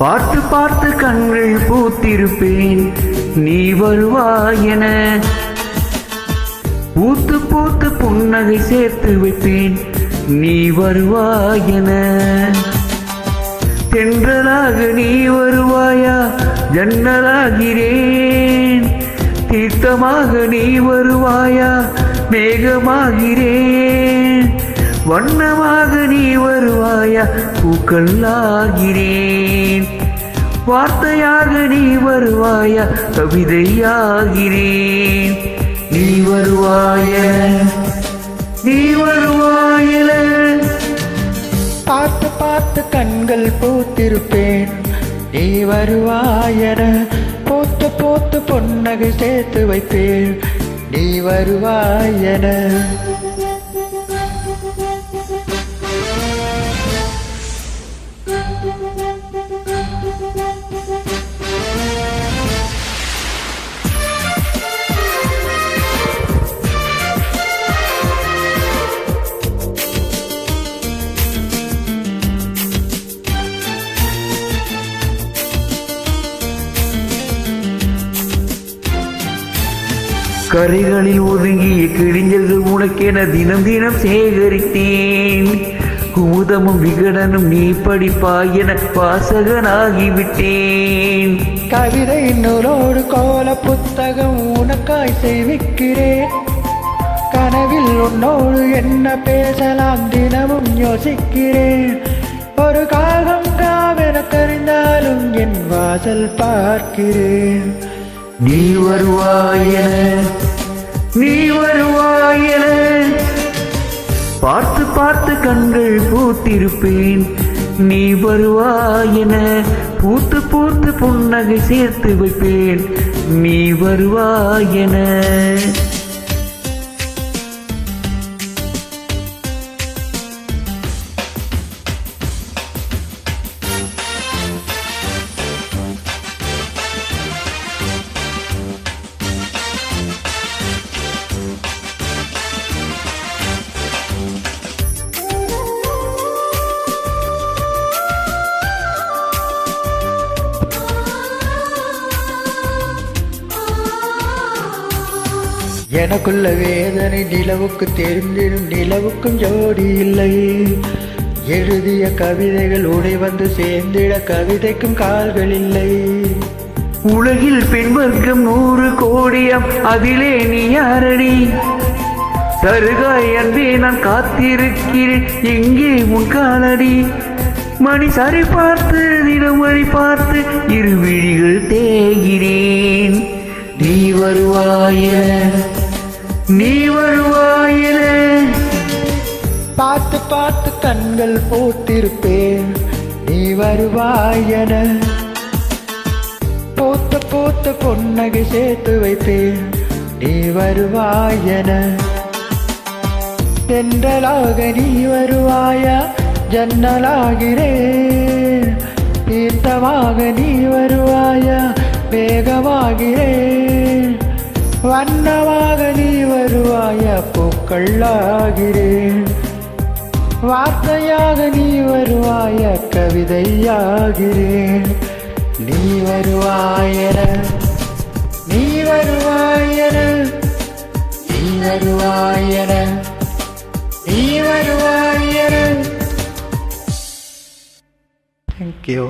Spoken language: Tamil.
பார்த்து பார்த்து கண்கள் பூத்திருப்பேன் நீ வருவாயென. பூத்து பூத்து புன்னகை சேர்த்து வைப்பேன் நீ வருவாயென. தென்றலாக நீ வருவாயா ஜன்னலாகிறேன். தீர்த்தமாக நீ வருவாயா மேகமாகிறேன். வண்ணமாக நீ வருவாயா பூக்களாகிறேன். வார்த்தையாக நீ வருவாயா கவிதையாகிறேன். நீ வருவாயென நீ வருவாயென. பார்த்து பார்த்து கண்கள் பூத்திருப்பேன் நீ வருவாயென. போத்து போத்து பொன்னகை சேர்த்து வைப்பேன் நீ வருவாயென. கரைகளில் ஒதுங்கிய கிழிஞ்சல்கள் உனக்கென தினம் தினம் சேகரித்தேன். குமுதமும் விகடனும் நீ படிப்பாய் என வாசகனாகிவிட்டேன். கவிதை நூலோடு கோல புத்தகம் உனக்காய் செய்விக்கிறேன். கனவில் உன்னோடு என்ன பேசலாம் தினமும் யோசிக்கிறேன். ஒரு காகம் காவென தெரிந்தாலும் என் வாசல் பார்க்கிறேன். நீ வருவாயென நீ வருவாயென. பார்த்து பார்த்து கண்கள் பூத்திருப்பேன் நீ வருவாயென. பூத்து பூத்து புன்னகை சேர்த்து வைப்பேன் நீ வருவாயென. எனக்குள்ள வேதனை நிலவுக்கு தெரிந்திடும் நிலவுக்கும் ஜோடி இல்லை. எழுதிய கவிதைகள் உடை வந்து சேர்ந்திட கவிதைக்கும் கால்கள் இல்லை. உலகில் பெண் வர்க்கம் 100 கோடியம் அதிலே நீ யாரடி. தருகாய் அன்பே நான் காத்திருக்கிறேன் எங்கே உன் காலடி. மணி சரி பார்த்து தினமணி பார்த்து இரு விழிகள் தேகிறேன். நீ வருவாயென நீ வருவாயென. பார்த்து பார்த்து கண்கள் பூத்திருப்பேன் நீ வருவாயென. பூத்து பூத்து பொன்னகை சேர்த்து வைப்பேன் நீ வருவாயென. தென்றலாக நீ வருவாயா ஜன்னலாகிறேன். தீர்த்தமாக நீ வருவாயா மேகமாகிறேன். வண்ணமாக நீ வருவாயா பூக்களாகிறேன். வார்த்தையாக நீ வருவாயா கவிதையாகிறேன். நீ வருவாயென நீ வருவாயென நீ வருவாயென நீ வருவாயென. Thank you.